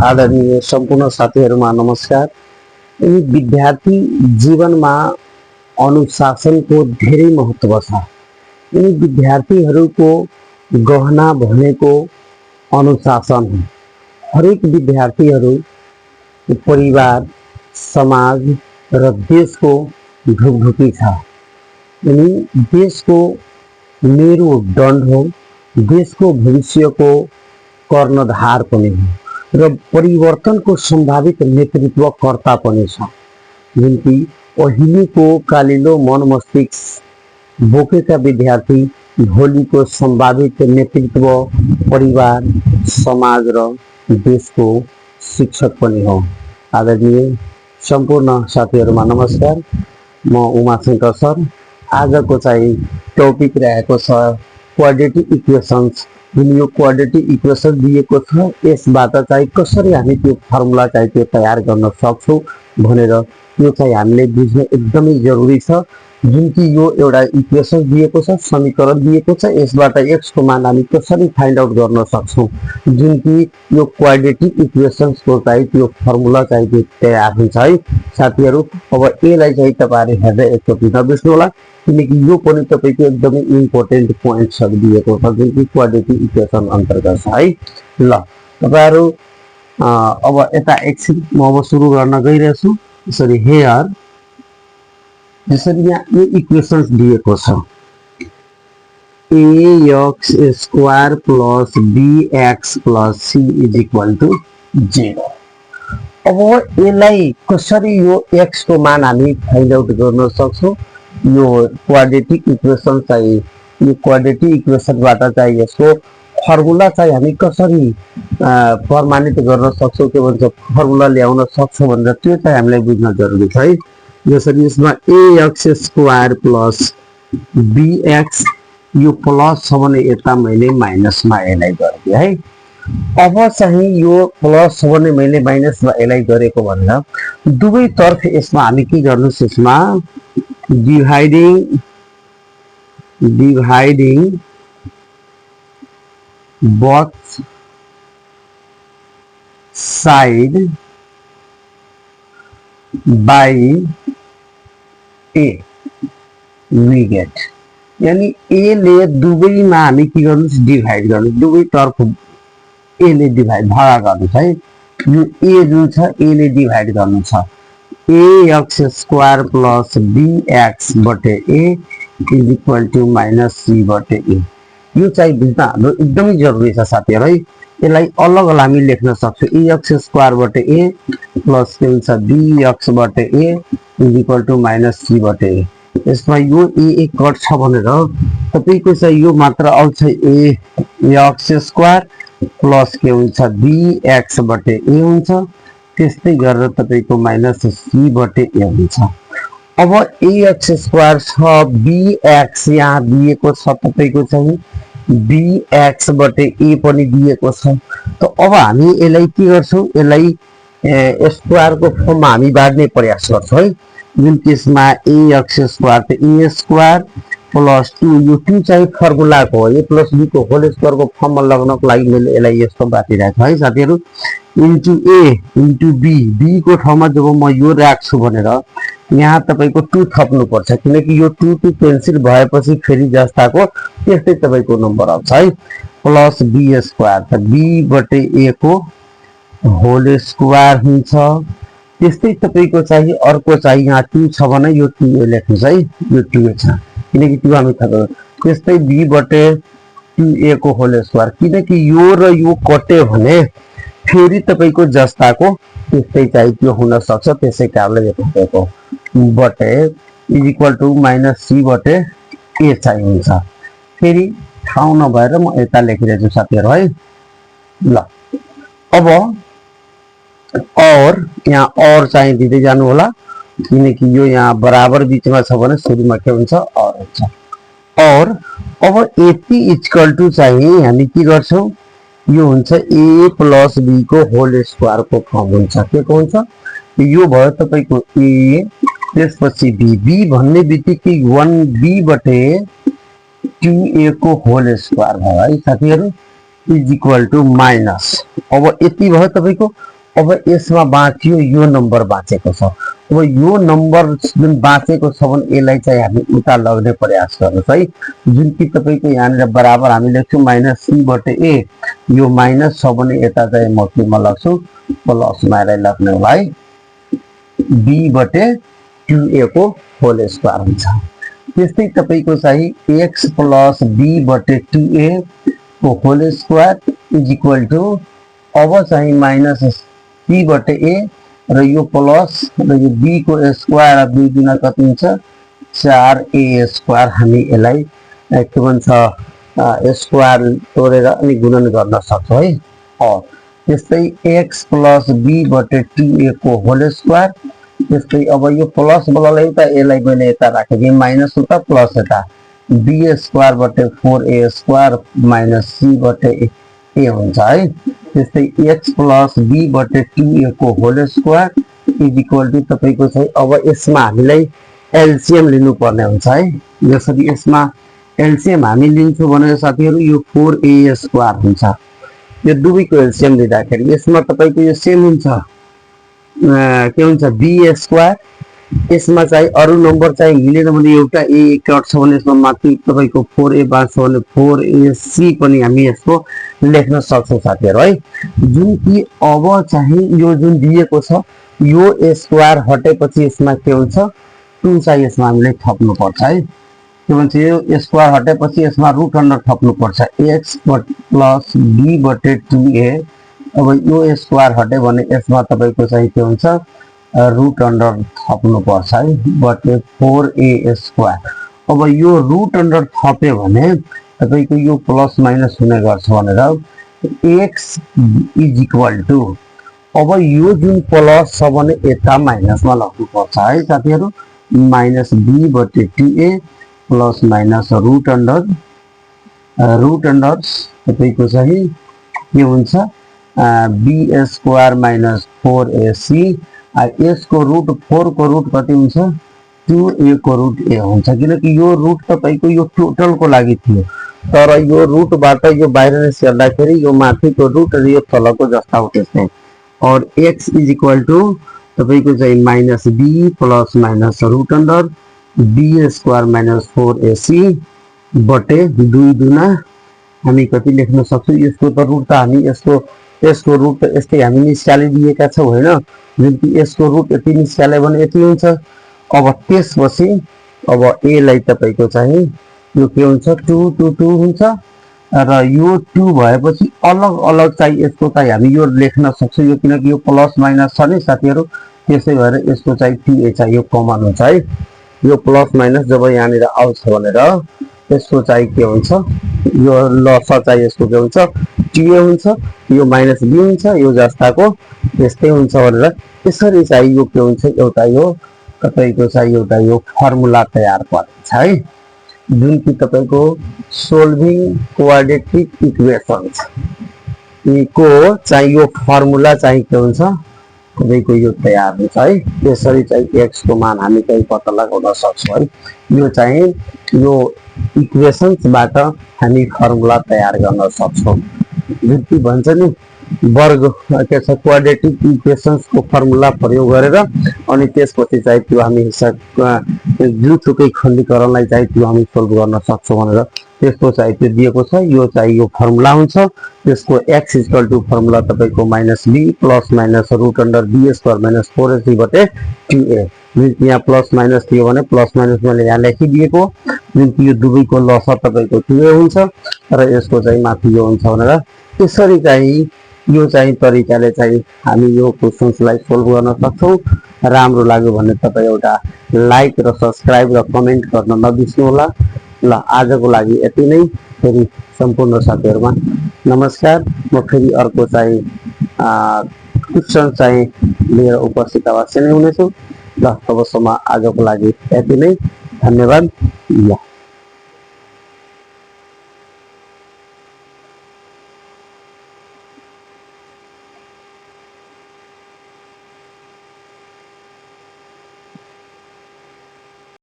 आदरणीय सम्पूर्ण साथीहरुमा नमस्कार। यी विद्यार्थी जीवनमा अनुशासनको धेरै महत्व छ। यी विद्यार्थीहरुको गहना भनेको अनुशासन हो। हरेक विद्यार्थीहरु परिवार, समाज र देशको ढुकढुकी छ। यिनी देशको मेरुदण्ड हो, देशको भविष्यको कर्णधार पनि हो र परिवर्तनको सम्भावित नेतृत्वकर्ता पनि छ। जुन कि अहिलेको कालिलो मन मस्तिष्क बोकेका विद्यार्थी भोलिको सम्भावित नेतृत्व परिवार, समाज र देशको शिक्षक पनि हो। आदरणीय सम्पूर्ण साथीहरुमा नमस्कार। म उमाशंकर सर। आजको चाहिँ टपिक रहेको छ क्वाड्रेटिक इक्वेशन्स। जुन यो क्वाड्रेटिक इक्वेसन दिएको छ यसबाट चाहिँ कसरी हामी त्यो फर्मुला चाहिँ त्यो तयार गर्न सक्छौं भनेर यो चाहिँ हामीले बुझ्न एकदमै जरुरी छ। जुन कि यो एउटा इक्वेसन दिएको छ, समीकरण दिएको छ, यसबाट x को मान हामी कसरी फाइन्ड आउट गर्न सक्छौं। जुन कि यो क्वाड्रेटिक इक्वेशन्स को चाहिँ त्यो फर्मुला चाहिँ त्यो तयार हुन्छ है साथीहरु। अब यसलाई चाहिँ तपाईहरुले हेर्दै एकचोटी नबिर्सनु होला किनकि यो पनि तपाईको एकदमै इम्पोर्टेन्ट पोइन्ट्सहरु दिएको छ जुन कि क्वाड्रेटिक इक्वेसन अन्तर्गत छ है। ल तपाईहरु अब यता एकछिन म अब सुरु गर्न गइरहेछु। यसरी हेयर यसरी यहाँ यो इक्वेशन्स दिएको छ ax square plus bx plus c is equal to 0। अब यसलाई कसरी यो x को मान हामी फाइन्ड आउट गर्न सक्छौं। यो क्वाड्रेटिक इक्वेसन चाहिँ यो क्वाड्रेटिक इक्वेसनबाट चाहिँ यसको फर्मुला चाहिँ हामी कसरी प्रमाणित गर्न सक्छौं के भन्छ फर्मुला ल्याउन सक्छौं भनेर त्यो चाहिँ हामीलाई बुझ्न जरुरी छ है। जसरी यसमा ax स्क्वायर प्लस bx यो प्लस छ भने यता मैले माइनसमा यसलाई गर्दिए है। अब चाहिँ यो प्लस छ भने मैले माइनसमा यसलाई गरेको भनेर दुवै तर्फ यसमा हामी के गर्नुस् यसमा dividing both side by a we get यानी a ले दुवैमा हामी के गर्नुस् डिभाइड गर्नुस् दुवै तर्फ a ले डिभाइड भागा गर्नुस् है। यो a जुन छ a ले डिभाइड गर्नु छ ax स्क्वायर प्लस bx बटे a is equal to minus c बटे a। यो चाहिँ बुझ्न हाम्रो एकदमै जरुरी छ साथीहरु है। यसलाई अलग अलग हामी लेख्न सक्छौं ax स्क्वायर बटे a प्लस के हुन्छ bx बटे a is equal to minus c बटे a। यसमा यो a कट छ भनेर तपाईको चाहिँ यो मात्र आउँछ ax स्क्वायर प्लस के हुन्छ bx बटे a हुन्छ। त्यस्तै गरेर तपाईको माइनस c बटे a हुन्छ। अब ax स्क्वायर छ bx यहाँ दिएको छ तपाईको चाहिँ bx बटे a पनि दिएको छ। त अब हामी यसलाई के गर्छौं यसलाई स्क्वायर को फर्ममा हामी बाँड्ने प्रयास गर्छौं है। जुन केसमा ax स्क्वायर त a स्क्वायर प्लस 2 यो 2 चाहिँ फर्मुलाको हो a प्लस b को होल स्क्वायर को फर्ममा लगाउनको लागि मैले यसलाई यस्तो बाटिरहेको है साथीहरु। Into a into b b को ठाउँमा जब म यो राख्छु भनेर यहाँ तपाईको 2 थप्नु पर्छ किनकि यो 2 2 क्यान्सल भएपछि फेरि जस्ताको त्यस्तै तपाईको नम्बर आउँछ है। प्लस b स्क्वायर त b बटे a को होल स्क्वायर हुन्छ। त्यस्तै तपाईको चाहिँ अर्को चाहिँ यहाँ 2 छ भने यो 2 लेख्नुस् है। यो 2 छ किनकि 2 हामी थप्नु। त्यस्तै b बटे 2a को होल स्क्वायर किनकि यो र यो कटे भने फेरि तपाईको जस्ताको त्यस्तै चाहिँ त्यो हुन सक्छ। त्यसै कारणले यो थपेको बटे is equal to minus c बटे a चाहिँ हुन्छ। फेरि ठाउँ नभएर म यता लेखिरहेछु साथीहरु है। ल अब और यहाँ और चाहिँ दिँदै जानु होला किनकि यो यहाँ बराबर बीचमा छ भने सुरुमा के हुन्छ और हुन्छ। और अब यति इक्वल टु चाहिँ हामी के गर्छौं यो हुन्छ a प्लस b को होल स्क्वायर को फर्म हुन्छ। के को हुन्छ यो भयो तपाईको a त्यसपछि b भन्ने बित्तिकै 1b बटे 2a को होल स्क्वायर भयो है साथीहरु इज इक्वल टु माइनस। अब यति भयो तपाईको अब यसमा बाँच्यो यो नम्बर बाँचेको छ। अब यो नम्बर जुन बाँचेको छ भने यसलाई चाहिँ हामी उता लग्ने प्रयास गर्नुहोस् है। जुन कि तपाईँको यहाँनिर बराबर हामी लेख्छौँ -c/a। यो माइनस छ भने यता चाहिँ म केमा लग्छु प्लसमा यसलाई लग्ने होला है। b/2a को होल स्क्वायर हुन्छ। त्यस्तै तपाईँको चाहिँ x + b/2a को whole square is equal to अब चाहिँ -c/a र यो प्लस र यो b को स्क्वायर 2 गुना कति हुन्छ 4a स्क्वायर। हामी यसलाई के भन्छ स्क्वायर तोडेर अनि गुणन गर्न सक्छौँ है। त्यस्तै x + b/2a को होल स्क्वायर। त्यस्तै अब यो प्लस बललाई उता यसलाई मैले यता राखेँ माइनस उता प्लस यता b² / 4a² - c/a हुन्छ है। त्यस्तै x + b/2a को whole square is equal to तपाईँको चाहिँ अब यसमा हामीलाई एलसीएम लिनुपर्ने हुन्छ है। जसरी यसमा एलसीएम हामी लिन्छौँ भने साथीहरू यो 4a² हुन्छ। यो दुवैको एलसीएम लिँदाखेरि यसमा तपाईँको यो सेम हुन्छ के हुन्छ b²। यसमा चाहिँ अरू नम्बर चाहिँ मिलेन भने एउटा a कट छ भने यसमा माथि तपाईँको 4a बाँच्छ भने 4ac पनि हामी यसको लेख्न सक्छौँ साथीहरू है। जुन कि अब चाहिँ यो जुन दिएको छ यो स्क्वायर हटेपछि यसमा के हुन्छ 2 चाहिँ यसमा हामीले थप्नुपर्छ है। के भन्छ यो स्क्वायर हटेपछि यसमा रुट अन्डर थप्नुपर्छ x + b/2a। अब यो स्क्वायर हट्यो भने यसमा तपाईँको चाहिँ के हुन्छ रुट अन्डर थप्नुपर्छ है /4a²। अब यो रुट अन्डर थप्यो भने तपाईँको यो प्लस माइनस हुने गर्छ भनेर x इज इक्वल टु अब यो जुन प्लस छ भने यता माइनसमा लग्नुपर्छ है साथीहरू -b/2a plus minus root under तपाईँको चाहिँ के हुन्छ b² - 4ac। यसको रुट 4 को रुट कति हुन्छ 2a को रुट a हुन्छ। किनकि यो रुट तपाईँको यो टोटलको लागि थियो तर यो रुटबाट यो बाहिर निस्कँदाखेरि यो माथिको रुट र यो तलको जस्ता हो त्यस्तै। और x इज इक्वल टु तपाईँको चाहिँ -b plus minus root under b² - 4ac बटे 2 गुना हामी कति लेख्न सक्छौँ। यसको त रुट त हामी यसको रुट त यस्तै हामी निस्कालिदिएका छौँ होइन। जुन कि यसको रुट यति निस्काल्यो भने यति हुन्छ। अब त्यसपछि अब a लाई तपाईँको चाहिँ यो के हुन्छ 2 2 2 हुन्छ र यो 2 भएपछि अलग अलग चाहिँ यसको चाहिँ हामी यो लेख्न सक्छौँ यो किनकि यो प्लस माइनस छ नि साथीहरू। त्यसै भएर यसको चाहिँ 2a चाहिँ यो कमन हुन्छ है। यो प्लस माइनस जब यहाँनिर आउँछ भनेर यसको चाहिँ के हुन्छ यो लस चाहिँ यसको के हुन्छ 2a हुन्छ। यो -b हुन्छ यो जस्ताको यस्तै हुन्छ भनेर यसरी चाहिँ यो के हुन्छ एउटा यो तपाईँको चाहिँ एउटा यो फर्मुला तयार पार्छ है। जुन कि तपाईँको सोल्भिङ क्वाड्रेटिक इक्वेसन्स को चाहिँ यो फर्मुला चाहिँ के हुन्छ तपाईँको यो तयार हुन्छ है। यसरी चाहिँ x को मान हामी चाहिँ पत्ता लगाउन सक्छौँ है। यो चाहिँ यो इक्वेसन्सबाट हामी फर्मुला तयार गर्न सक्छौँ। जुन कि भन्छ नि वर्ग के छ क्वाड्रेटिक इक्वेसन्स को फर्मुला प्रयोग गरेर अनि त्यसपछि चाहिँ त्यो हामी जुनसुकै खण्डीकरणलाई चाहिँ त्यो हामी सोल्भ गर्न सक्छौँ भनेर त्यसको चाहिँ त्यो दिएको छ। यो चाहिँ यो फर्मुला हुन्छ। त्यसको x इक्वल टु फर्मुला तपाईँको -b plus minus root under b² - 4ac बटे 2a। जुन यहाँ प्लस माइनस थियो भने प्लस माइनस मैले यहाँ लेखिदिएको जुन कि यो दुवैको लस तपाईँको 2a हुन्छ र यसको चाहिँ माथि यो हुन्छ भनेर यसरी चाहिँ यो चाहिँ तरिकाले चाहिँ हामी यो क्वेसन्सलाई सोल्भ गर्न सक्छौँ। राम्रो लाग्यो भने तपाईँ एउटा लाइक र सब्सक्राइब र कमेन्ट गर्न नबिर्स्नुहोला। ल आजको लागि यति नै। फेरि सम्पूर्ण साथीहरूमा नमस्कार। म फेरि अर्को चाहिँ क्वेसन चाहिँ लिएर उपस्थित अवश्य नै हुनेछु। ल तबसम्म आजको लागि यति नै। धन्यवाद।